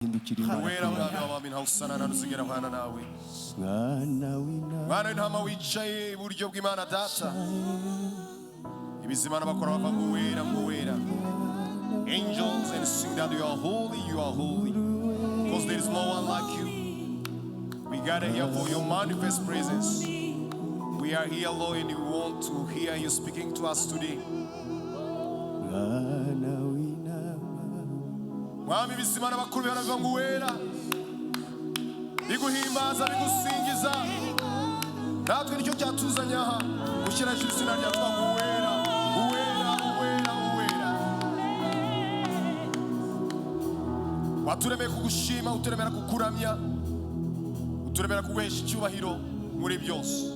Uwera w'abami ntawe usana na nuzigera hwana nawe. Mwana w'intama wicaye iburyo bw'Imana Data. Ibizima n'abakora bava ngo uwera ngo uwera. Angels and sing that you are holy, because there is no one like you. We gather here for your manifest presence. We are here, Lord, and we want to hear you speaking to us today. Mwami bizima n'abakuru baravuga ngo uwera. Biguhimbaza bigusingiza. Natwe nicyo cyatuzanye aha. Gushyira izina rya twa ngo uwera. Waturemeye kugushima, uturemera kukuramya, uturemera kuguhesha icyubahiro muri byose.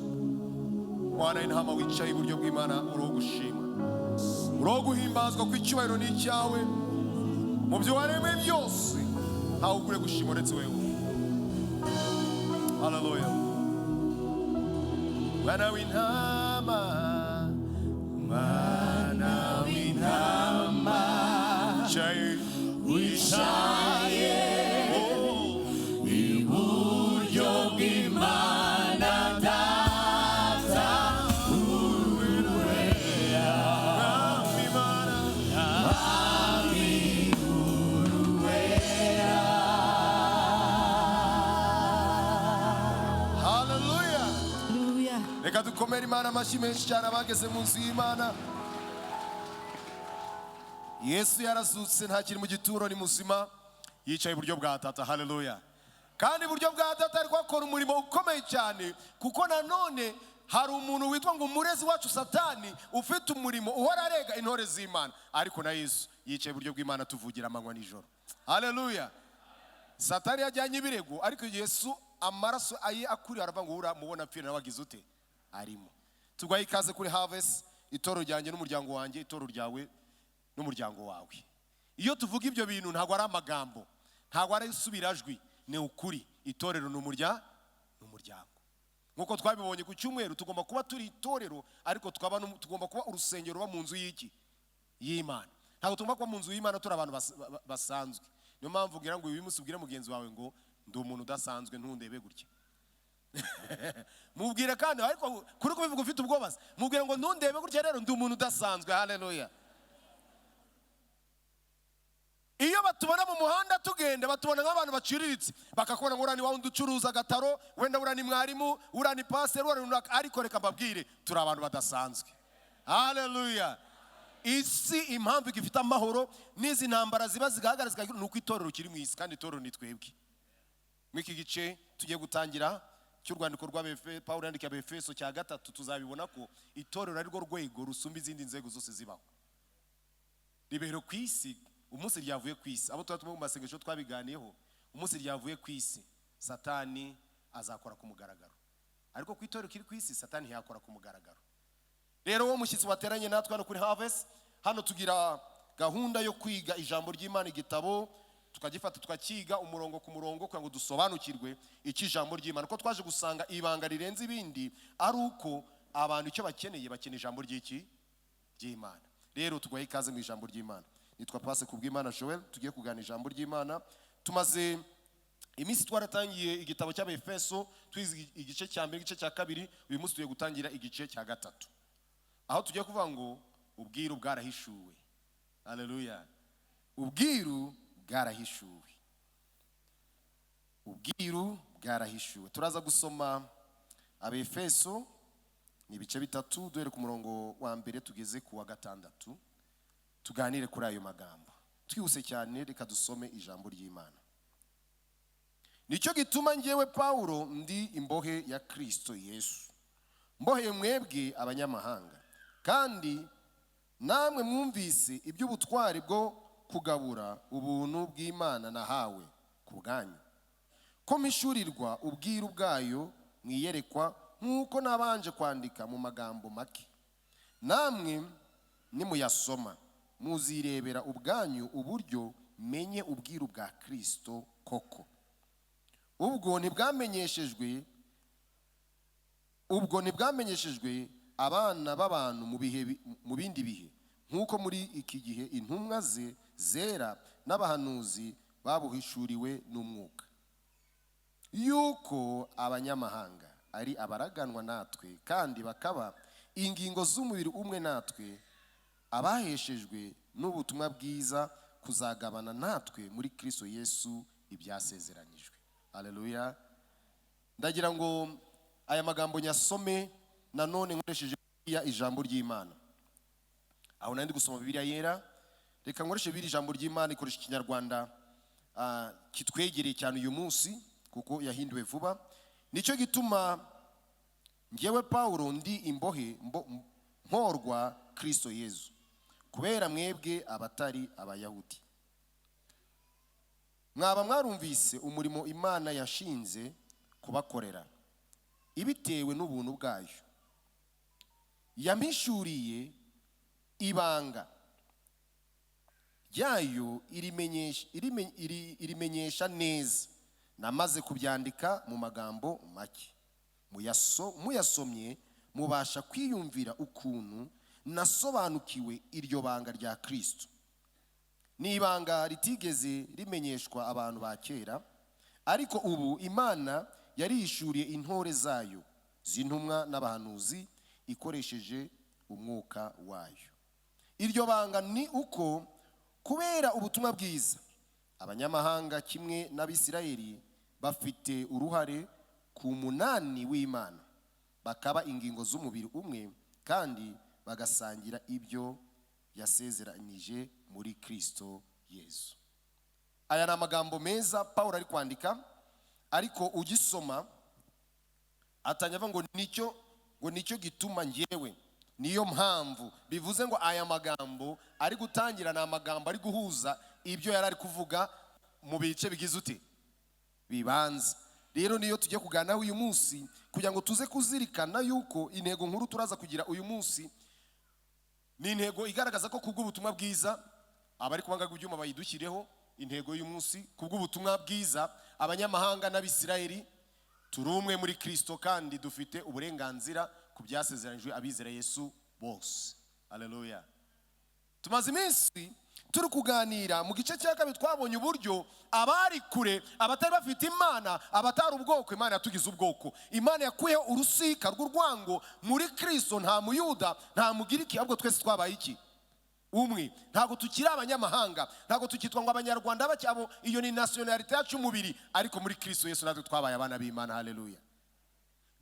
Mwana w'intama wicaye iburyo bw'Imana uro gushima, uro guhimbazwa ko icyubahiro ni icyawe. Mu byo waremwe byose ntawe ukwiye gushima uretse wewe. Haleluya. Mwana w'intama, mwana w'intama wicaye iburyo bw'Imana Data, uwera Mwami uwera. Haleluya. Reka dukomere Imana amashyi menshi cyane abageze mu nzu y'Imana. Yesu yarazutse ntakiri mu gituro, ni muzima, yicaye iburyo bwa Data. Haleluya. Kandi iburyo bwa Data ariko akora umurimo ukomeye cyane, kuko nanone hari umuntu witwa ngo umurezi wacu Satani ufite umurimo uhora arega intore z'Imana, ariko na Yesu yicaye iburyo bw'Imana tuvugira amanywa n'ijoro. Haleluya. Satani yajyanye ibirego, ariko Yesu amaraso aye akuri aravuga ngo ura mubona pfira nabagize ute arimo. Tugwaye ikaze kuri Harvest, itoro ryanjye n'umuryango wanjye, itoro ryawe n'umuryango wawe. Iyo tuvuga ibyo bintu ntago ari amagambo, ntago ari isubirajwi, ni ukuri. Itorero n'umuryango. Nkuko twabibonye ku cyumweru, tugomba kuba turi itorero, ariko tugomba kuba urusengero ruba mu nzu y'Imana. Ntago tugomba kuba mu nzu y'Imana turi abantu basanzwe. Niyo mpamvu ngira ngo uyu munsi ubwire mugenzi wawe ngo ndi umuntu udasanzwe, ntundebe gutya. Mubwire kandi ariko kuri kubivuga ufite ubwoba, mubwire ngo ntundebe gutya rero ndi umuntu udasanzwe. Haleluya. Iyo batubona mu muhanda tugenda, batubona nk'abantu baciriritse, bakakubona ngo urani wa wundi ucuruza agataro, wenda urani mwarimu, urani pastor, urani runaka, ariko reka mbabwire turi abantu badasanzwe. Haleluya. Isi impamvu igifite amahoro n'izi ntambara ziba zigahagarika nuko itorero kiri mu isi, kandi itorero ni twebwe. Mwiki gice tugiye gutangira cy'urwandiko rw'Abefeso, Paulo yandika Abefeso cya 3, tuzabibona ko itorero ari rwo rwego rusumba izindi nzego zose zibaho. Ribero ku isi, umunsi ryavuye ku isi, abo twatuma mu masengesho twabiganiyeho, umunsi ryavuye ku isi Satani azakora ku mugaragaro, ariko ku itorero kiri ku isi Satani ntiyakora ku mugaragaro. Rero wo mushyitsi wateranye natwe hano kuri Harvest, hano tugira gahunda yo kwiga ijambo ry'Imana, igitabo tukagifata tukakiga umurongo ku murongo kugira ngo dusobanukirwe iki ijambo ry'Imana. Ko twaje gusanga ibanga rirenze ibindi ari uko abantu icyo bakeneye ijambo ry'Imana. Rero tugwaye ikaze mu ijambo ry'Imana. Nitwa Pase Kubwimana Joel, tugiye kugana ijambo ry'Imana. Tumaze iminsi twaratangiye igitabo cy'Abefeso, twize igice cya mbere, igice cya kabiri, uyu munsi tugiye gutangira igice cya 3. Aho tugiye kuvuga ngo ubwiru bwarahishuwe. Haleluya. Ubwiru bwarahishuwe. Ubwiru bwarahishuwe. Turaza gusoma Abefeso ni ibice 3, duhere ku murongo wa mbere tugeze ku wa 6. Tuganire kuri ayo magambo. Twihuse cyane, reka dusome ijambo ry'Imana. Nicyo gituma ngewe Paulo ndi imbohe ya Kristo Yesu, mboheye mwebwe abanyamahanga, kandi namwe mwumvise iby'ubutwari bwo kugabura ubuntu bw'Imana nahawe ku bwanyu, ko mishurirwa ubwiru bwayo mwiyerekwa, nk'uko nabanje kwandika mu magambo make. Namwe nimuyasoma muzirebera ubwanyu uburyo menye ubwiru bwa Kristo koko. Ubwo ntibwamenyeshejwe abana b'abantu mu bindi bihe, nk'uko muri iki gihe intumwa ze zera n'abahanuzi babuhishuriwe n'umwuka, yuko abanyamahanga ari abaraganwa natwe kandi bakaba ingingo z'umubiri umwe natwe, abaheshejwe n'ubutumwa bwiza kuzagabana natwe muri Kristo Yesu ibyasezeranyijwe. Haleluya. Ndagira ngo aya magambo nyasome nanone nkoresheje ijambo ry'Imana. Aho nandi gusoma Bibiliya yera, reka nkoreshe biri ijambo ry'Imana ikoresha Ikinyarwanda kitwegereye cyane uyu munsi kuko yahinduwe vuba. Nicyo gituma ngewe Paulo ndi imbohe mporwa Kristo Yesu kubera mwebwe abatari abayahudi. Mwaba mwarumvise umurimo Imana yashinze kubakorera ibitewe n'ubuntu bwayo. Yampishuriye ibanga ryayo irimenyesha neza. Namaze kubyandika mu magambo make. Muyasomye mubasha kwiyumvira ukuntu nasobanukiwe iryo banga rya Kristo. Ni ibanga ritigeze rimenyeshwa abantu ba kera, ariko ubu Imana yarihishuriye intore zayo z'intumwa n'abahanuzi ikoresheje umwuka wayo. Iryo banga ni uko kubera ubutumwa bwiza abanyamahanga kimwe n'Abisirayeli bafite uruhare ku munani w'Imana, bakaba ingingo z'umubiri umwe kandi bagasangira ibyo yasezeranije muri Kristo Yesu. Aya ni amagambo meza Paulo ari kwandika, ariko ugisoma atanyava ngo nicyo gituma ngewe, niyo mpamvu. Bivuze ngo aya magambo ari gutangira na amagambo ari guhuza ibyo yari ari kuvuga mu bice bigize ute bibanza. Rero niyo tujye kuganiraho uyu munsi kugira ngo tuze kuzirikana yuko intego nkuru turaza kugira uyu munsi ni intego igaragaza ko kubw'ubutumwa bwiza abari kubanga ibyuma bayidushyireho. Intego y'uyu munsi kubw'ubutumwa bwiza abanyamahanga n'Abisirayeli turi umwe muri Kristo kandi dufite uburenganzira ku byasezeranijwe abizera Yesu bose. Haleluya. Tumaze iminsi turi kuganira mu gice cya kabiri, twabonye uburyo abari kure, abatari bafite Imana, abatari ubwoko, Imana yatugize ubwoko. Imana yakuyeho urusika rw'urwango muri Kristo. Nta muyuda nta mugiriki, ahubwo twese twabaye iki? Umwe. Ntago tukiri abanyamahanga, ntago tukitwa ngo abanyarwanda bacyabo, iyo ni nationality yacu umubiri, ariko muri Kristo Yesu natwe twabaye abana b'Imana. Haleluya.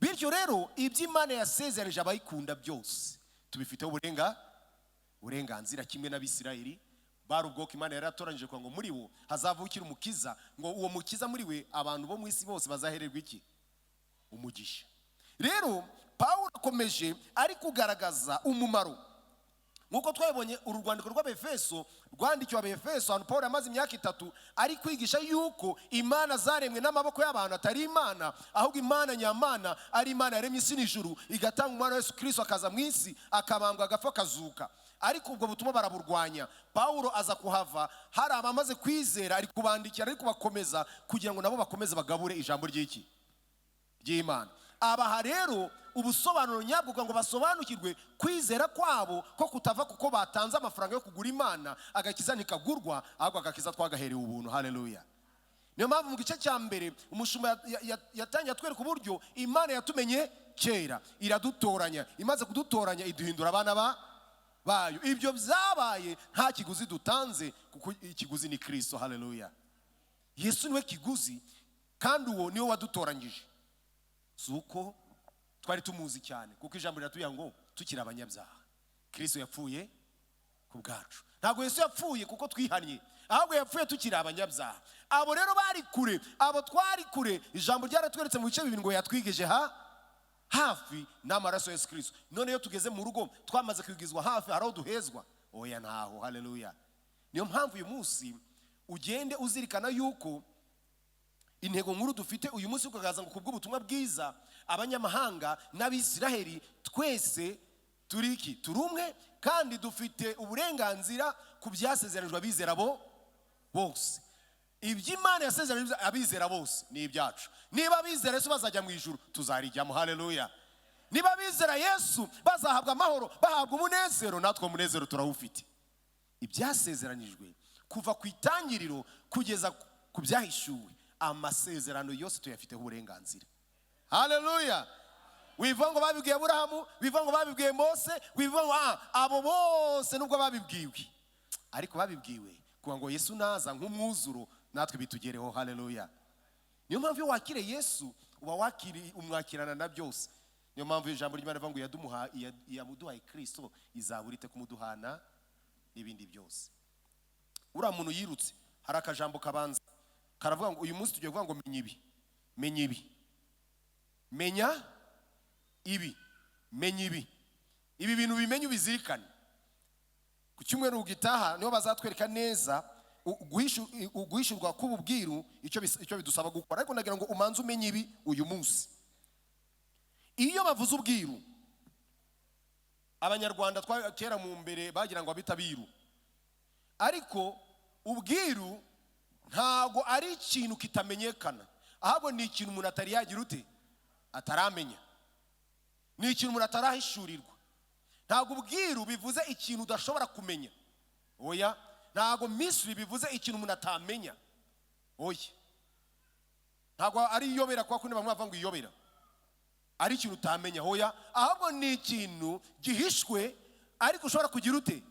Bityo rero ibyo Imana yasezeranije abayikunda byose tubifiteho uburenganzira kimwe n'Abisirayeli. Bari ubwoko Imana yaratoranyije ngo muri wo hazavukira umukiza, ngo uwo mukiza muri we abantu bo mu isi bose bazahererwa iki? Umugisha. Rero Paulo akomeje ari kugaragaza umumaro, nkuko twabonye urwandiko rw'Abefeso rwandikiwe Abefeso, ahantu Paulo yamaze imyaka 3 ari kwigisha yuko Imana zaremwe n'amaboko y'abantu atari Imana, ahubwo Imana nyamana ari Imana yaremye isi n'ijuru, igatanga umwana Yesu Kristo akaza mu isi, akabambwa, agapfa, akazuka. Ariko ubwo butumwa baraburwanya. Paulo aza kuhava, hari abamaze kwizera, ari kubandikira, ari kubakomeza kugira ngo nabo bakomeze bagabure ijambo ry'Imana. Abaha rero ubusobanuro nyabwo ngo basobanukirwe kwizera kwabo ko kutava kuko batanze amafaranga yo kugura Imana, agakiza ntikagurwa, ahubwo agakiza twagaherewe ubuntu. Haleluya. Niyo mpamvu mu gice cya mbere umushumba yatangiye atwereka uburyo Imana yatumenye kera, iradutoranya, imaze kudutoranya iduhindura abana bayo. Ibyo byabaye nta kiguzi dutanze, kuko ikiguzi ni Kristo. Haleluya. Yesu niwe kiguzi, kandi uwo niwe wadutoranyije. Suko twari tumuzi cyane, kuko ijambo riratubwira ngo tukiri abanyabyaha Kristo yapfuye ku bwacu. Ntabwo Yesu yapfuye kuko twihannye, ahubwo yapfuye tukiri abanyabyaha. Abo rero bari kure, abo twari kure, ijambo ryaratweretse mu bice 2 ngo yatwigije hafi n'amaraso ya Yesu Kristo. None iyo tugeze mu rugo twamaze kwigizwa hafi, haraho duhezwa? Oya, ntaho. Haleluya. Niyo mpamvu uyu munsi ugende uzirikana yuko intego nkuru dufite uyu munsi kugaragaza ngo kubw'ubutumwa bwiza abanyamahanga n'Abisirayeli twese turi iki? Turi umwe, kandi dufite uburenganzira ku byasezeranijwe abizera bose. Iby'Imana yasezeranije abizera bose ni ibyacu. Niba abizera Yesu bazajya mu ijuru, tuzarijyamo. Haleluya. Niba abizera Yesu bazahabwa amahoro, bahabwa umunezero, natwe umunezero turawufite. Ibyasezeranijwe kuva ku itangiriro kugeza ku byahishuwe, amasezerano yose tuyafiteho uburenganzira. Haleluya. Wivuga ngo babibwiye Aburahamu, wivuga ngo babibwiye Mose, wivuga ngo abo bose nubwo babibwiwe, ariko babibwiwe kugira ngo Yesu naza nk'umwuzuro natwe bitugereho. Haleluya. Niyo mpamvu iyo wakire Yesu uba umwakirana na byose. Niyo mpamvu ijambo ry'Imana rivuga ngo yamuduhaye Kristo izaburite kumuduhana n'ibindi byose. Uriya muntu yirutse, hari akajambo kabanza karavuga ngo uyu munsi tugiye kuvuga ngo menya ibi, menya ibi, menya ibi, menya ibi. Ibi bintu bimenye ubizirikane. Ku cyumweru gitaha niho bazatwereka neza guhishurwa k'ububwiru icyo bidusaba gukora. Ariko nagira ngo umanze umenye ibi uyu munsi. Iyo bavuze ubwiru, abanyarwanda kera mu mbere bagira ngo abitabiru, ariko ubwiru ntago ari ikintu kitamenyekana, ahubwo ni ikintu umuntu atari yagira ute, ataramenya. Ni ikintu umuntu atarahishurirwa. Ntago ubwiru bivuze ikintu udashobora kumenya. Oya. Ntago mystery bivuze ikintu umuntu atamenya. Oya. Ntago ari iyobera kwa kundi bamwe bavuga ngo iyobera, ari ikintu utamenya. Oya. Ahubwo ni ikintu gihishwe ariko ushobora kugira ute,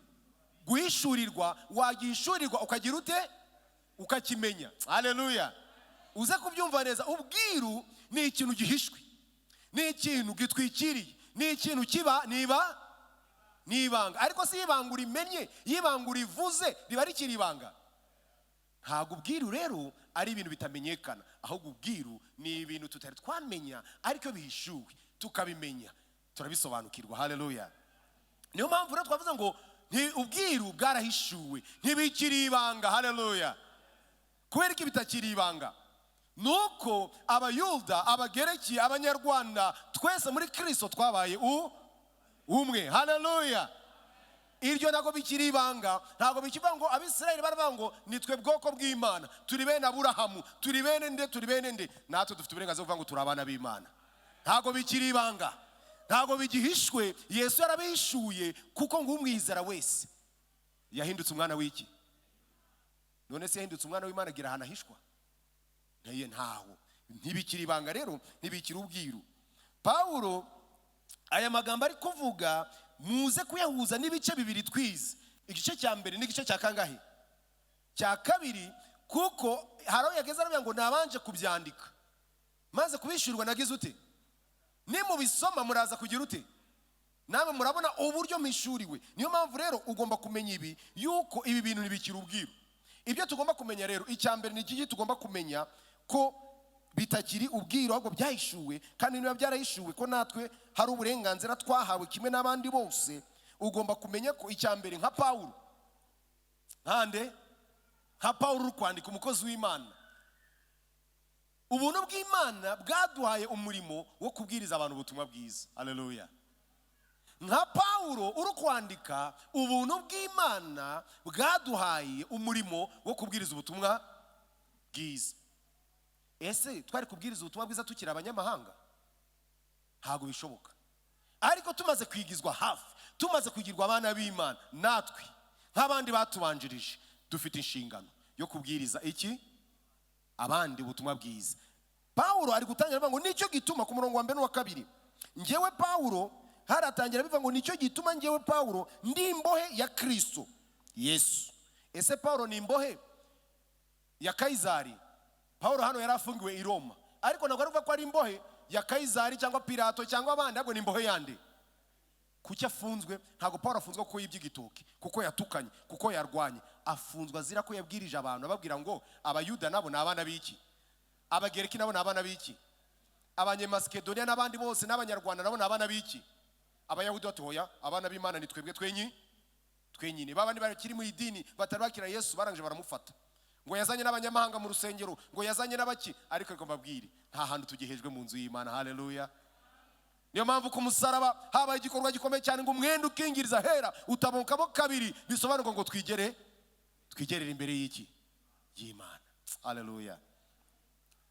guhishurirwa. Wagishurirwa ukagira ute, ukakimenya. Haleluya. Uze kubyumva neza. Ubwiru ni ikintu gihishwe, ni ikintu gitwikiriye, ni ikintu kiba nibanga. Ariko si ibanga urimenye, ibanga urivuze riba rikiri ibanga. Ntabwo ubwiru rero ari ibintu bitamenyekana, ahubwo ubwiru ni ibintu tutari twamenya ariko bihishuwe tukabimenya, turabisobanukirwa. Haleluya. Niyo mpamvu rero twavuze ngo ubwiru bwarahishuwe ntibikiri ibanga. Haleluya. Kubera ko bitakiri ibanga, nuko abayuda, abagereki, abanyarwanda twese muri Kristo twabaye umwe. Haleluya. Iryo ntago bikiri ibanga. Ntago bikivuga ngo Abisirayeli baravuga ngo nitwe bwoko bw'Imana, turi bene Aburahamu, turi bene nde. Natwe dufite uburenganzira bwo kuvuga ngo turi abana b'Imana. Ntago bikiri ibanga, ntago bigihishwe. Yesu yarabihishuye kuko ng'umwizera wese yahindutse umwana w'iki. None se yahindutse umwana w'Imana agira ahantu ahishwa? Ntaho. Ntibikiri ibanga rero, ntibikiri ubwiru. Pawulo aya magambo ari kuvuga muze kuyahuza n'ibice bibiri twize. Igice cya mbere n'igice cya kangahe? Cya kabiri. Kuko haro yageze aravuga ngo nabanje kubyandika maze kubishurwa nagize ute, nimubisoma muraza kugira ute, namwe murabona uburyo mishuriwe. Niyo mpamvu rero ugomba kumenya ibi, yuko ibi bintu ntibikiri ubwiru. Ibyo tugomba kumenya rero, icya mbere ni iki tugomba kumenya, ko bitakiri ubwiru ahubwo byahishuwe. Kandi niba byarahishuwe ko natwe hari uburenganzira twahawe kimwe n'abandi bose. Ugomba kumenya ko icya mbere nka Pawulo, nka Pawulo uri kwandika, umukozi w'Imana, ubuntu bw'Imana bwaduhaye umurimo wo kubwiriza abantu ubutumwa bwiza. Haleluya. Nka Pawulo uri kwandika, ubuntu bw'Imana bwaduhaye umurimo wo kubwiriza ubutumwa bwiza. Ese twari kubwiriza ubutumwa bwiza tukiri abanyamahanga? Ntago bishoboka. Ariko tumaze kwigizwa hafi, tumaze kugirwa abana b'Imana, natwe nk'abandi batubanjirije dufite inshingano yo kubwiriza iki, abandi ubutumwa bwiza. Pawulo ari gutangira avuga ngo nicyo gituma, ku murongo wa mbere n'uwa kabiri, ngewe Pawulo, haratangira bivuga ngo nicyo gituma ngewe Pawulo ndi imbohe ya Kristo Yesu. Ese Pawulo ni imbohe ya Kaisari? Pawulo hano yari afungiwe i Roma, ariko ntabwo aravuga ko ari imbohe ya Kaisari cyangwa Pilato cyangwa abandi, ahubwo ni imbohe yande. Kuki afunzwe? Ntabwo Pawulo afunzwe kuko yibye igitoki, kuko yatukanye, kuko yarwanye. Afunzwe azira ko yabwirije abantu ababwira ngo Abayuda nabo ni abana b'iki, Abagereki nabo ni abana b'iki, Abanyemakedonia n'abandi bose n'Abanyarwanda nabo ni abana b'iki, Abayahudi. Bati hoya, abana b'Imana ni twebwe twenyine. Babandi bakiri mu idini batari bakira Yesu barangije baramufata ngo yazanye n'abanyamahanga mu rusengero, ngo yazanye n'abaki. Ariko reka mbabwire, nta hantu tugihejwe mu nzu y'Imana. Haleluya. Niyo mpamvu ku musaraba habaye igikorwa gikomeye cyane ngo umwenda ukingiriza hera utabukamo kabiri, bisobanurwa ngo twigerere imbere y'iki, y'Imana. Haleluya.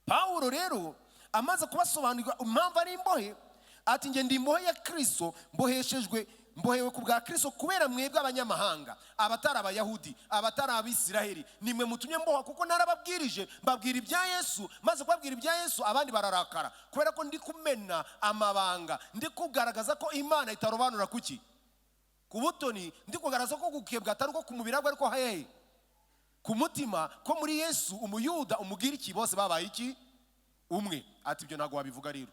Pawulo rero amaze kubasobanurira impamvu ari imbohe, ati nge ndi imbohe ya Kristo, mboheshejwe mbohewe ku bwa Kristo kubera mwebwe abanyamahanga, abatari abayahudi, abatari abisiraheli, nimwe mutumye mboha, kuko narababwirije mbabwira ibya Yesu, maze kubabwira ibya Yesu abandi bararakara, kubera ko ndi kumena amabanga, ndi kugaragaza ko Imana itarobanura kuki ku butoni, ndi kugaragaza ko gukebwa atari ko ku mubiri ariko hehe ku mutima, ko muri Yesu umuyuda umugiriki bose babaye iki umwe. Ati ibyo ntago wabivuga rero.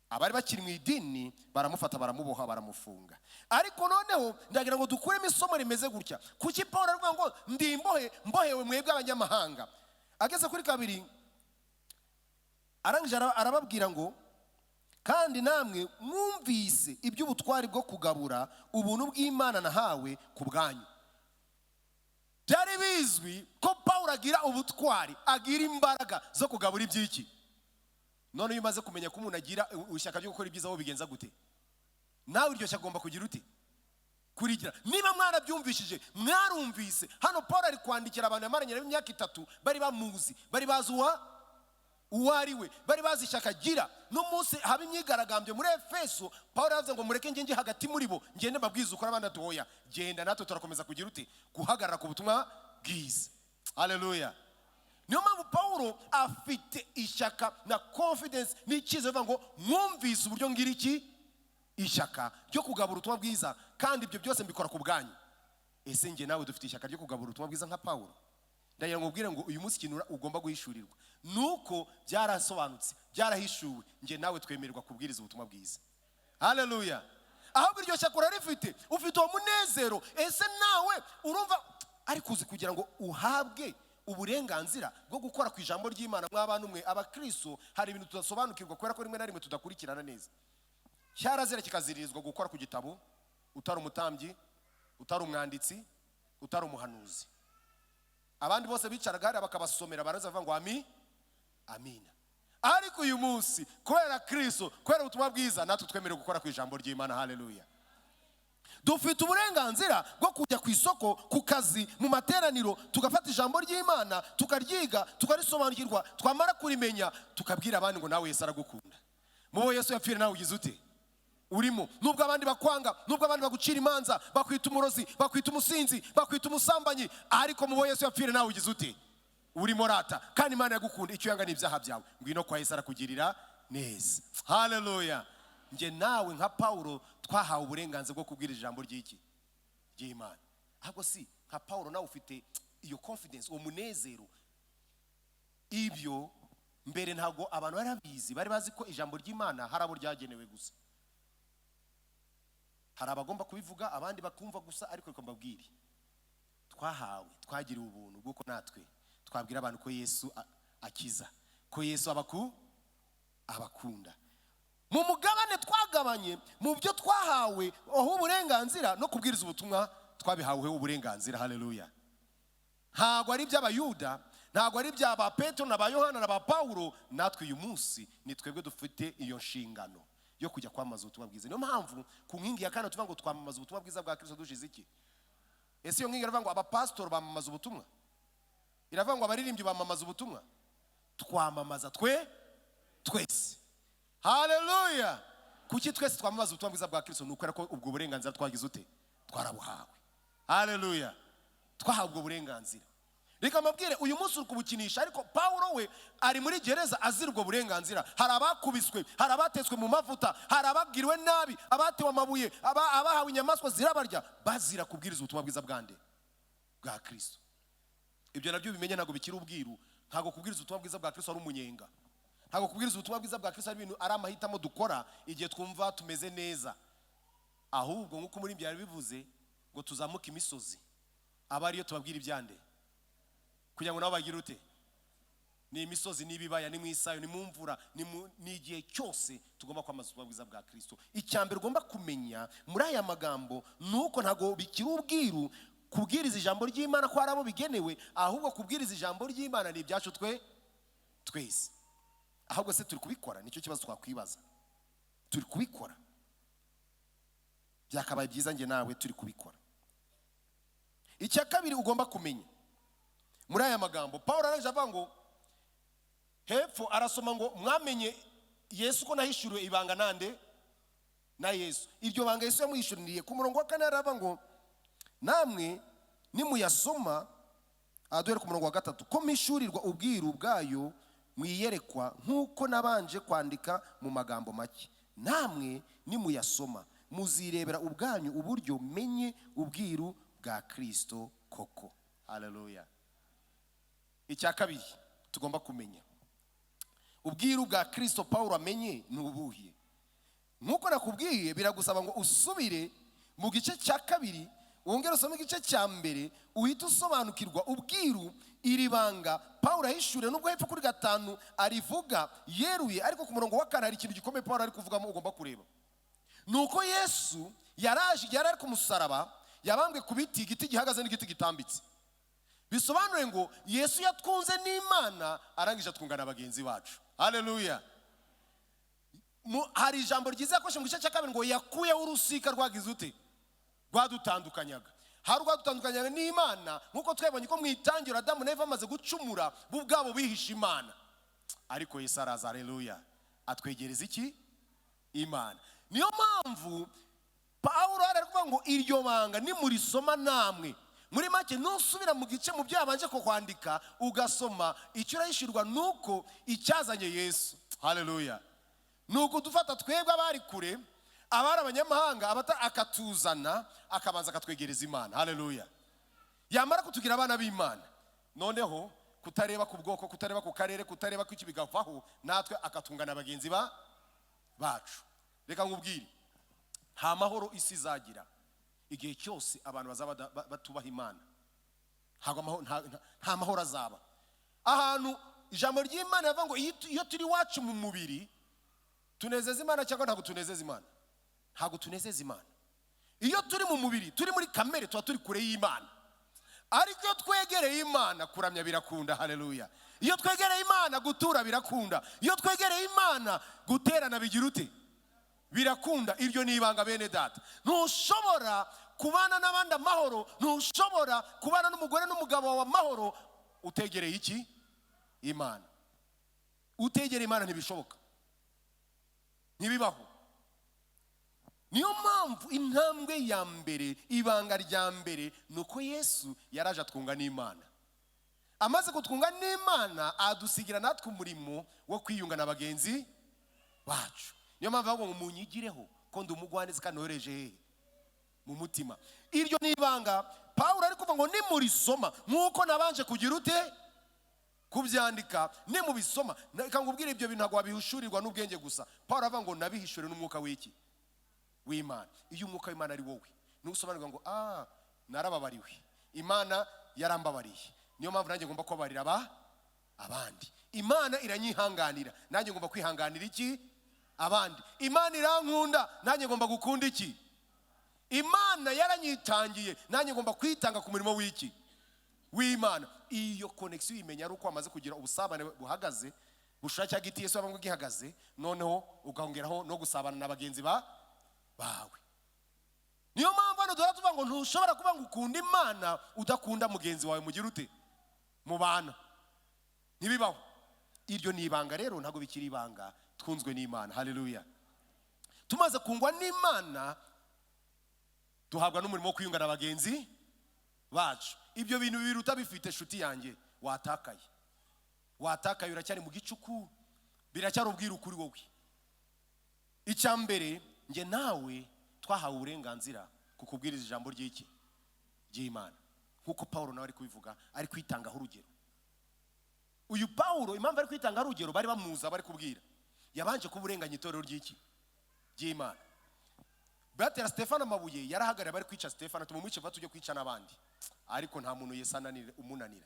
Abari bakiri mu idini baramufata, baramuboha, baramufunga. Ariko noneho ndagira ngo dukuremo isomo rimeze gutya. Kuki Paulo aravuga ngo ndi mbohewe mwebwe abanyamahanga? Ageze kuri 2 arangije arababwira ngo kandi namwe mwumvise iby'ubutwari bwo kugabura ubuntu bw'Imana nahawe ku bwanyu. Byari bizwi ko Paulo agira ubutwari, agira imbaraga zo kugabura iby'iki. None iyo umaze kumenya ko umuntu agira ishyaka ryo gukora ibyiza, aho bigenza gute? Nawe iryo shyaka ugomba kugira ute? Kurigira. Niba mwarabyumvishije, mwarumvise, hano Paulo ari kwandikira abantu yamaranye imyaka 3, bari bamuzi, bari bazi uwo ari we, bari bazi ishyaka agira. N'umunsi haba imyigaragambyo muri Efeso, Paulo yavuze ngo mureke nge hagati muri bo, ngende mbabwiza ukora, abandi atoya genda, natwe turakomeza kugira ute? Guhagarara ku butumwa bwiza. Haleluya. Niyo mpamvu Paulo afite ishyaka na confidence n'icyizere avuga ngo mwumvise uburyo ngira iki ishyaka ryo kugabura ubutumwa bwiza, kandi ibyo byose mbikora ku bwanyu. Ese nge nawe dufite ishyaka ryo kugabura ubutumwa bwiza nka Paulo? Ndagira ngo ubwire ngo uyu munsi ikintu ugomba guhishurirwa nuko byarasobanutse, byarahishuwe, nge nawe twemererwa kubwiriza ubutumwa bwiza. Haleluya. Ahubwo iryo shyaka urarifite, ufite uwo munezero. Ese nawe urumva ari kuzi kugira ngo uhabwe uburenganzira bwo gukora ku ijambo ry'Imana. Mw'abantu mwe abakristo hari ibintu tudasobanukirwa kubera ko rimwe na rimwe tudakurikirana neza. Cyarazira kikaziririzwa gukora ku gitabo, utari umutambyi, utari umwanditsi, utari umuhanuzi. Abandi bose bicaraga hari bakabasomera, baraza bavuga ngo amina. Ariko uyu munsi kubera Kristo, kubera ubutumwa bwiza, natwe twemerewe gukora ku ijambo ry'Imana. Haleluya. Dufite uburenganzira bwo kujya ku isoko, ku kazi, mu materaniro, tugafata ijambo ry'Imana, tukaryiga, tukarisobanukirwa, twamara kurimenya, tukabwira abandi ngo nawe Yesu aragukunda. Mubo Yesu yapfire nawe ugize ute? Urimo. Nubwo abandi bakwanga, nubwo abandi bagucira imanza, bakwita umurozi, bakwita umusinzi, bakwita umusambanyi, ariko mubo Yesu yapfire nawe ugize ute? Urimo rata. Kandi Imana yagukunda, icyo yanga n'ibyaha byawe. Ngwino kwa Yesu arakugirira neza. Haleluya. Nge nawe nka Paulo twahawe uburenganzira bwo kubwira ijambo ry'Imana. Ahubwo si nka Paulo nawe ufite iyo confidence, uwo munezero. Ibyo mbere ntago abantu barabizi, bari bazi ko ijambo ry'Imana hari abo ryagenewe gusa. Hari abagomba kubivuga, abandi bakumva gusa, ariko reka mbabwire, twagiriwe ubuntu bw'uko natwe twabwira abantu ko Yesu akiza, ko Yesu abakunda. Mu mugabane twagabanye, mu byo twahawe aho uburenganzira no kubwiriza ubutumwa, twabihawe uburenganzira. Haleluya. Ntago ari by'abayuda, ntago ari by'aba Petro na ba Yohana na ba Paulo. Natwe uyu munsi ni twebwe dufite iyo nshingano yo kujya kwamamaza ubutumwa bwiza. Niyo mpamvu ku nkingi ya kane tuvuga ngo twamamaza ubutumwa bwiza bwa Kristo dushize iki. Ese iyo nkingi iravuga ngo abapastor bamamaza ubutumwa, iravuga ngo abaririmbyi bamamaza ubutumwa. Twamamaza twese. Haleluya. Kuki twese twamamaza ubutumwa bwiza bwa Kristo? Nuko ko ubwo burenganzira twagize ute? Twarabuhawe. Haleluya. Twahawe ubwo burenganzira. Reka mabwire uyu munsi uri kubukinisha, ariko Paulo we ari muri gereza azira ubwo burenganzira. Hari abakubiswe, hari abatetswe mu mavuta, hari ababwiriwe nabi, abatewe amabuye, abahawe inyamaswa zirabarya, bazira kubwiriza ubutumwa bwiza bwa Kristo. Ibyo nabyo bimenye ntago bikiri ubwiru. Ntago kubwiriza ubutumwa bwiza bwa Kristo ari umunyenga. Ntago kubwiriza ubutumwa bwiza bwa Kristo ari ibintu ari amahitamo dukora igihe twumva tumeze neza. Ahubwo nkuko muri byari bivuze ngo tuzamuka imisozi, abariyo tubabwira ibyande kugira ngo nabo bagire ute? Ni imisozi, ni ibibaya, ni mu isayo, ni mu mvura, ni igihe cyose tugomba kwamaza ubutumwa bwiza bwa Kristo. Icyambere ugomba kumenya muri aya magambo nuko ntago bikiri ubwiru kubwiriza ijambo ry'Imana ko ari abo bigenewe, ahubwo kubwiriza ijambo ry'Imana ni ibyacu twese. Ahubwo se turi kubikora? Nicyo kibazo twakwibaza. Turi kubikora? Byakabaye byiza nge nawe turi kubikora. Icya kabiri ugomba kumenya muri aya magambo, Paulo arangije avuga ngo hepfo arasoma ngo mwamenye Yesu ko nahishuriwe ibanga nande na Yesu. Iryo banga Yesu yamwishuririye ku murongo wa 4 araba ngo namwe nimuyasoma, aduhere ku murongo wa 3, ko mishurirwa ubwiru bwayo mwiyerekwa nk'uko nabanje kwandika mu magambo make. Namwe nimuyasoma muzirebera ubwanyu uburyo menye ubwiru bwa Kristo koko. Haleluya. Icya kabiri tugomba kumenya, ubwiru bwa Kristo Paulo amenye ni ubuhe? Nkuko nakubwiye biragusaba ngo usubire mu gice cya kabiri, wongere usome igice cya mbere, uhita usobanukirwa ubwiru, iri banga Paulo ahishure. Nubwo hepfo kuri 5 arivuga yeruye, ariko ku murongo wa 4 hari ikintu gikomeye Paulo ari kuvugamo ugomba kureba. Nuko Yesu yaraje, yarari ku musaraba, yabambwe ku biti, igiti gihagaze n'igiti gitambitse. Bisobanuye ngo Yesu yatwunze n'Imana, arangije atwungana abagenzi bacu. Haleluya. Hari ijambo ryiza yakoresheje mu gice cya 2 ngo yakuyeho urusika rwagize ute, rwadutandukanyaga. Hari rwadutandukanyaga n'Imana, nkuko twebonye ko mu itangiro Adamu na Eva bamaze gucumura bo ubwabo bihisha Imana, ariko Yesu araza, haleluya, atwegereza iki? Imana. Niyo mpamvu Paulo ari kuvuga ngo iryo banga nimurisoma namwe, muri make nusubira mu gice mu byo yabanje ko kwandika ugasoma, icyo urayishirwa nuko icyazanye Yesu. Haleluya. Nuko dufata twebwe abari kure, abari abanyamahanga, akatuzana, akabanza akatwegereza Imana. Haleluya. Yamara kutugira abana b'Imana, noneho kutareba ku bwoko, kutareba ku karere, kutareba ku iki bigavaho, natwe akatungana abagenzi bacu. Reka nkubwire, nta mahoro isi izagira igihe cyose abantu bazaba batubaha Imana. Nta mahoro azaba. Ahantu ijambo ry'Imana yavuga ngo iyo turi wacu mu mubiri tunezeza Imana cyangwa ntabwo tunezeza Imana? Ntabwo tunezeza Imana. Iyo turi mu mubiri, turi muri kamere, tuba turi kure y'Imana. Ariko iyo twegereye Imana kuramya birakunda. Haleluya. Iyo twegereye Imana gutura birakunda. Iyo twegereye Imana guterana bigira ute, birakunda. Iryo ni ibanga bene data. Ntushobora kubana n'abandi amahoro, ntushobora kubana n'umugore n'umugabo wawe amahoro utegereye iki? Imana. Utegereye Imana ntibishoboka, ntibibaho. Niyo mpamvu intambwe ya mbere, ibanga rya mbere, nuko Yesu yaraje atwunga n'Imana. Amaze kutwunga n'Imana adusigira natwe umurimo wo kwiyunga n'abagenzi bacu. Niyo mpamvu ngo munyigireho ko ndi umugwaneza kanoreje mu mutima. Iryo ni ibanga Paulo ari kuvuga ngo nimurisoma nkuko nabanje kugira ute, kubyandika. Nimubisoma, reka ngubwire ibyo bintu ntabwo wabihushurirwa n'ubwenge gusa. Paulo avuga ngo nabihishure n'umwuka w'iki? W'Imana. Iyo umwuka w'Imana ari wowe, nusobanurwa ngo narababariwe, Imana yarambabariye, niyo mpamvu nanjye ngomba kubabarira abandi. Imana iranyihanganira, nanjye ngomba kwihanganira iki? Abandi. Imana irankunda, nanjye ngomba gukunda iki? Imana yaranyitangiye, nanjye ngomba kwitanga ku murimo w'iki? W'Imana. Iyo connection imenya ari uko amaze kugira ubusabane buhagaze, bushaka giti Yesu abango gihagaze, noneho ugahongeraho no gusabana n'abagenzi bawe. Niyo mpamvu hano duhora tuvuga ngo ntushobora kuba ngo ukunda Imana udakunda mugenzi wawe, mugira ute? Mubana. Ntibibaho. Iryo ni ibanga rero, ntago bikiri ibanga, twunzwe n'Imana. Haleluya. Tumaze kungwa n'Imana, duhabwa n'umurimo wo kwiyunga n'abagenzi bacu. Ibyo bintu biruta bifite shuti yanjye, watakaye. Watakaye, uracyari mu gicuku, biracyari ubwiru kuri wowe. Icyambere, nge nawe twahawe uburenganzira kukubwiriza ijambo ry'iki? Ry'Imana. Nkuko Paulo nawe ari kubivuga, ari kwitangaho urugero. Uyu Paulo impamvu ari kwitangaho urugero, bari bamuza, bari kubwira, yabanje kuburenganya itorero ry'iki? Ry'Imana. Batera Stefano amabuye, yarahagarara bari kwica Stefano, tumumwice vuba tujye kwica n'abandi. Ariko nta muntu Yesu umunanira.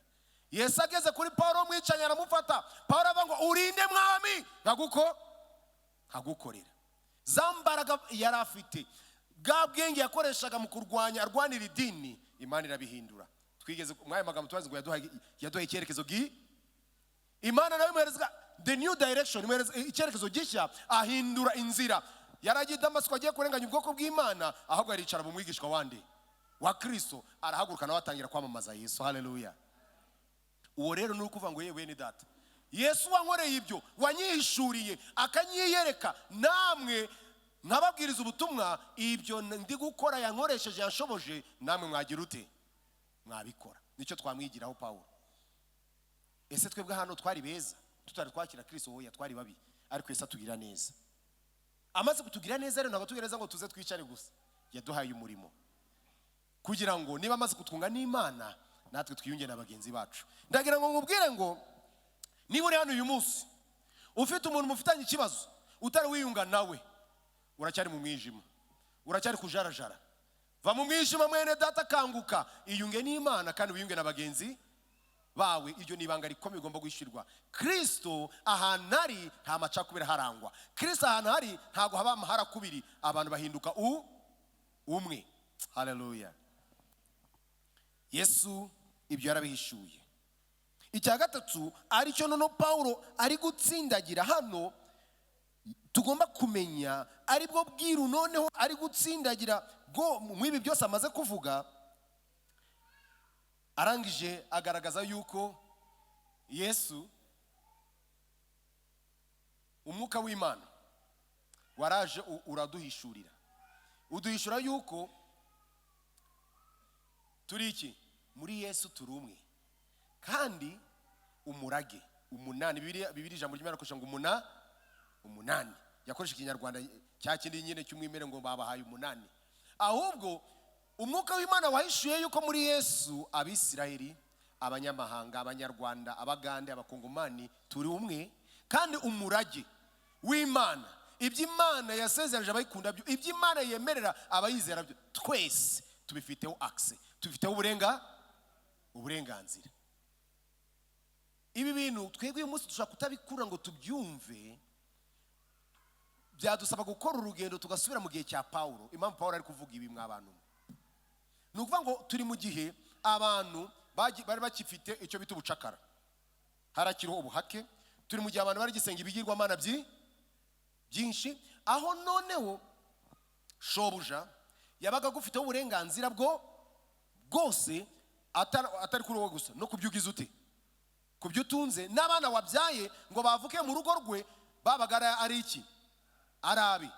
Yesu ageze kuri Paulo mwicanya aramufata. Paulo avuga ngo urinde mwami, nkagukorera. Zambaraga yari afite, bwa bwenge yakoreshaga mu kurwanya arwanira idini, Imana irabihindura. Twigeze mwaya magambo twazi ngo yaduhaye icyerekezo Imana nawe imuhereza the new direction, imuhereza icyerekezo gishya, ahindura inzira. Yaragiye Damasiko agiye kurenganya ubwoko bw'Imana, ahubwo aricara mu mwigishwa wande wa Kristo, arahaguruka nawe atangira kwamamaza Yesu. Haleluya. Uwo rero ni ukuvuga ngo yewe ni data, Yesu wankoreye ibyo, wanyihishuriye, akanyiyereka, namwe nkababwiriza ubutumwa, ibyo ndi gukora yankoresheje yanshoboje, namwe mwagira ute? Mwabikora. Nicyo twamwigiraho Pawulo. Ese twebwe hano twari beza tutari twakira Kristo? Hoya, twari babi, ariko Yesu atugira neza. Amaze kutugira neza rero ntabwo tugereza ngo tuze twicare gusa, yaduhaye umurimo kugira ngo niba amaze kutwunga n'Imana, natwe twiyunge na bagenzi bacu. Ndagira ngo ngubwire ngo niba uri hano uyu munsi ufite umuntu mufitanye ikibazo, utari wiyunga nawe, uracyari mu mwijima, uracyari kujarajara. Va mu mwijima mwene data, kanguka, iyunge n'Imana kandi wiyunge na bagenzi bawe. Iryo nibanga rikomeye ugomba gushirwa. Kristo ahantu ari nta macakubiri harangwa. Kristo ahantu ari ntago haba amahara kubiri, abantu bahinduka umwe. Haleluya. Yesu ibyo yarabihishuye. Icya gatatu aricyo nono Paulo ari gutsindagira hano, tugomba kumenya aribwo bwiru noneho ari gutsindagira bwo mwibi byose amaze kuvuga. Arangije agaragaza yuko Yesu umwuka w'Imana waraje uraduhishurira, uduhishura yuko turi iki? Muri Yesu turi umwe, kandi umurage umunani. Bibiri ijambo ry'Imana koresha ngo umunani, yakoresha ikinyarwanda cya kindi nyine cy'umwimere ngo babahaye umunani. Ahubwo umwuka w'Imana wahishuye yuko muri Yesu Abisirayeli, abanyamahanga, abanyarwanda, abagande, abakongomani turi umwe, kandi umurage w'Imana, iby'Imana yasezeranije abayikunda byo, iby'Imana yemerera abayizera byo, twese tubifiteho access, tubifiteho uburenganzira. Ibi bintu twebwe uyu munsi dushaka kutabikura ngo tubyumve, byadusaba gukora urugendo tugasubira mu gihe cya Paulo. Impamvu Paulo ari kuvuga ibi mw'abantu, ni ukuvuga ngo turi mu gihe abantu bari bakifite icyo bita ubucakara, harakiriho ubuhake. Turi mu gihe abantu bari gisenga ibigirwamana byinshi, aho noneho shobuja yabaga gufiteho uburenganzira bwose, atari kuri wowe gusa, no kubyugiza ute, kubyo utunze. N'abana wabyaye ngo bavuke mu rugo rwe babaga ari iki? Arabi.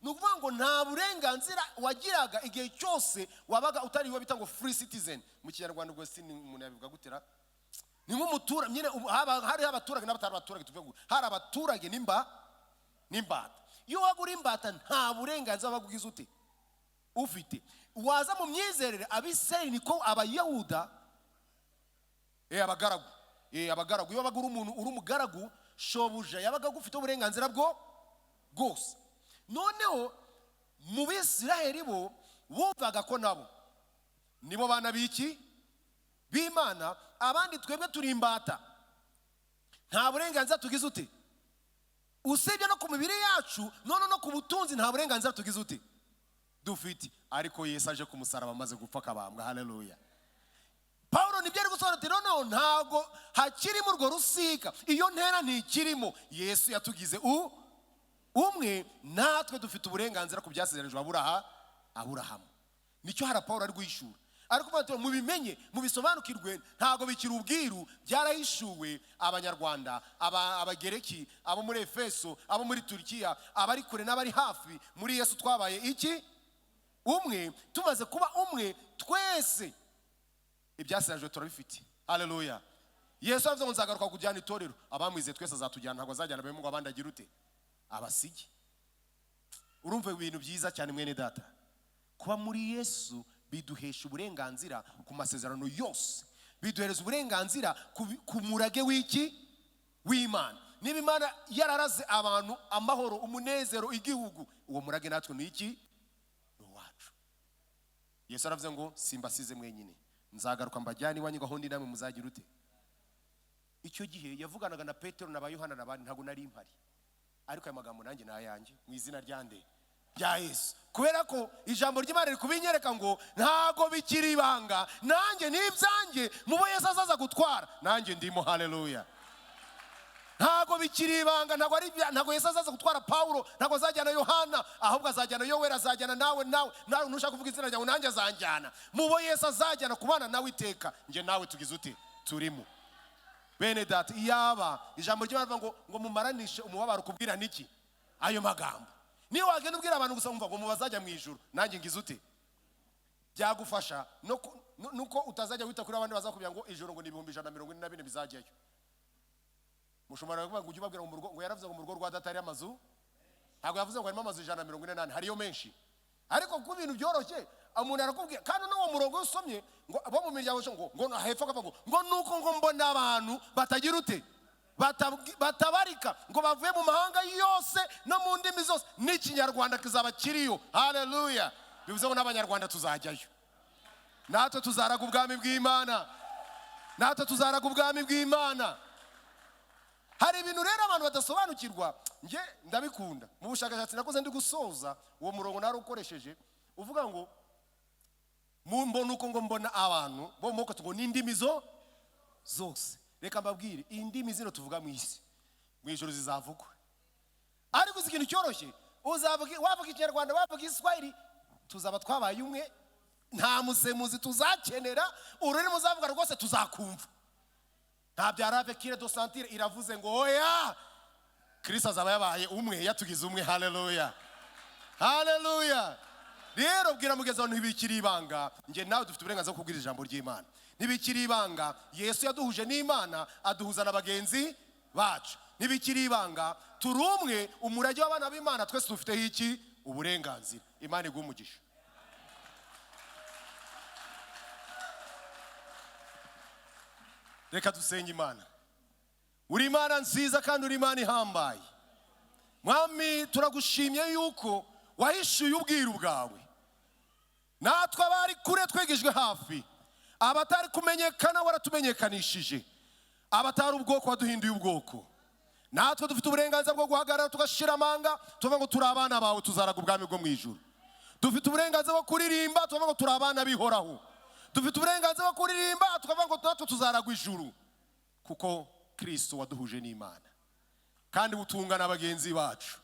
Ni ukuvuga ngo nta burenganzira wagiraga igihe cyose wabaga utari we bita ngo free citizen mu kinyarwanda. Ubwo si umuntu yabivuga gutera, ni nk'umuturage nyine. Hari abaturage n'abatari abaturage, tuvuga ngo hari abaturage n'imbata. Iyo wagura imbata nta burenganzira wabugize ute ufite. Waza mu myizerere Abisirayeli niko Abayuda abagaragu, iyo bagura umuntu uri umugaragu, shobuja yabaga gufite uburenganzira bwose. Noneho mu Bisirayeli bo bumvaga ko nabo nibo bana b'Imana, abandi twebwe turi imbata, nta burenganzira tugize ute. Usibye no ku mibiri yacu, none no ku butunzi nta burenganzira tugize ute dufite. Ariko Yesu aje ku musaraba amaze gupfa akabambwa. Haleluya. Paulo nibyo ari gusobanura, noneho ntago hakirimo urwo rusika, iyo ntera ntikirimo. Yesu yatugize umwe, natwe dufite uburenganzira ku byasezeranijwe Aburahamu. Nicyo hari Paulo ari guhishura. Ariko batyo mubimenye, mubisobanukirwe, ntago bikiri ubwiru, byarahishuwe. Abanyarwanda, abagereki, abo muri Efeso, abo muri Turkiya, abari kure n'abari hafi, muri Yesu twabaye iki? Umwe. Tumaze kuba umwe twese, ibyasezeranijwe turabifite. Haleluya. Yesu avuze ngo nzagaruka kujyana itorero, abamwize twese azatujyana, ntago azajyana bemwe ngo abandi agira ute abasigi. Urumva ibintu byiza cyane mwene data, kuba muri Yesu biduhesha uburenganzira ku masezerano yose, biduhereza uburenganzira ku murage w'Imana. Niba Imana yararaze abantu amahoro, umunezero, igihugu, uwo murage natwe ni iki? Ni uwacu. Yesu aravuze ngo simbasize mwenyine, nzagaruka mbajyane iwanyu, gahunda namwe muzagira ute. Icyo gihe yavuganaga na Petero na Yohana n'abandi, ntago nari impari, ariko aya magambo nanjye ni ayanjye mu izina rya Yesu, kubera ko ijambo ry'Imana riri kubinyereka ngo ntago bikiri ibanga, nanjye n'ibyanjye mubo Yesu azaza gutwara nanjye ndimo. Haleluya. Ntago bikiri ibanga, ntago Yesu azaza gutwara Paulo, ntago azajyana Yohana, ahubwo azajyana Yoweri, azajyana nawe nushaka kuvuga izina ryawe nanjye azanjyana. Mubo Yesu azajyana kubana nawe iteka, nje nawe tugize ute turimo. Bene data, iyaba ijambo ry'Imana ngo mumaranishe umubabaro kubwira niki ayo magambo. Niyo wagenda ubwira abantu gusa umva ngo mubazajya mu ijuru, nanjye ngize ute byagufasha nuko utazajya wita kuri abandi bazakubwira ngo ijuru ngo ni 144 bizajyayo. Mushumara kuvuga ngo ujye ubabwira ngo yaravuze ngo mu rugo rwa data ari amazu, ntabwo yavuze ngo harimo amazu 148, hariyo menshi. Ariko ku bintu byoroshye umuntu arakubwira, kandi n'uwo murongo usomye ngo abo mu miryango ngo hepfo akavuga ngo nuko ngo mbona abantu batagira ute batabarika ngo bavuye mu mahanga yose no mu ndimi zose, n'ikinyarwanda kizaba kiriyo. Haleluya. Bivuze ngo n'abanyarwanda tuzajyayo, natwe tuzaraga ubwami bw'Imana, natwe tuzaraga ubwami bw'Imana. Hari ibintu rero abantu badasobanukirwa, nge ndabikunda. Mu bushakashatsi nakoze ndi gusoza uwo murongo nari ukoresheje uvuga ngo mbona uko ngo mbona abantu bo moko ngo n'indimi zose. Reka mbabwire, indimi zino tuvuga mu isi mu ijuru zizavugwa. Ariko ikintu cyoroshye wavuga ikinyarwanda wavuga Igiswahili, tuzaba twabaye umwe, nta musemuzi tuzakenera, ururimi muzavuga rwose tuzakumva. Nta byarave kire do sentire iravuze ngo oya, Kristo azaba yabaye umwe, yatugize umwe. Haleluya, haleluya. Rero bwira mugezo ntibikiri ibanga, nge nawe dufite uburenganzira bwo kubwira ijambo ry'Imana. Ntibikiri ibanga, Yesu yaduhuje n'Imana, aduhuza n'abagenzi bacu. Ntibikiri ibanga, turi umwe, umurage w'abana b'Imana, twese dufite iki uburenganzira. Imana igumugisha. Reka dusenge Imana. Uri Imana nziza kandi uri Imana ihambaye. Mwami, turagushimye yuko wahishuye ubwiru bwawe, natwe abari kure twegejwe hafi, abatari kumenyekana waratumenyekanishije, abatari ubwoko waduhinduye ubwoko. Natwe dufite uburenganzira bwo guhagarara tugashira amanga tuvuga ngo turi abana bawe, tuzaraga ubwami bwo mu ijuru. Dufite uburenganzira bwo kuririmba tuvuga ngo turi abana bihoraho. Dufite uburenganzira bwo kuririmba tuvuga ngo natwe tuzaragwa ijuru, kuko Kristo waduhuje n'Imana kandi butungana abagenzi bacu.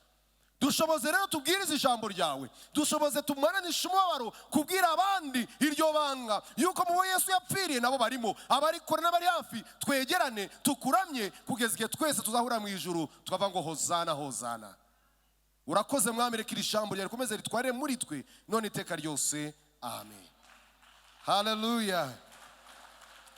Dushoboze rero tubwirize ijambo ryawe, dushoboze tumaranisha umubabaro kubwira abandi iryo banga yuko mu Yesu yapfiriye nabo barimo, abari kure n'abari hafi, twegerane tukuramye kugeza igihe twese tuzahura mu ijuru tukavuga ngo hozana hozana. Urakoze Mwami, reka iri jambo ryawe rikomeze ritware muri twe none iteka ryose. Amen. Haleluya.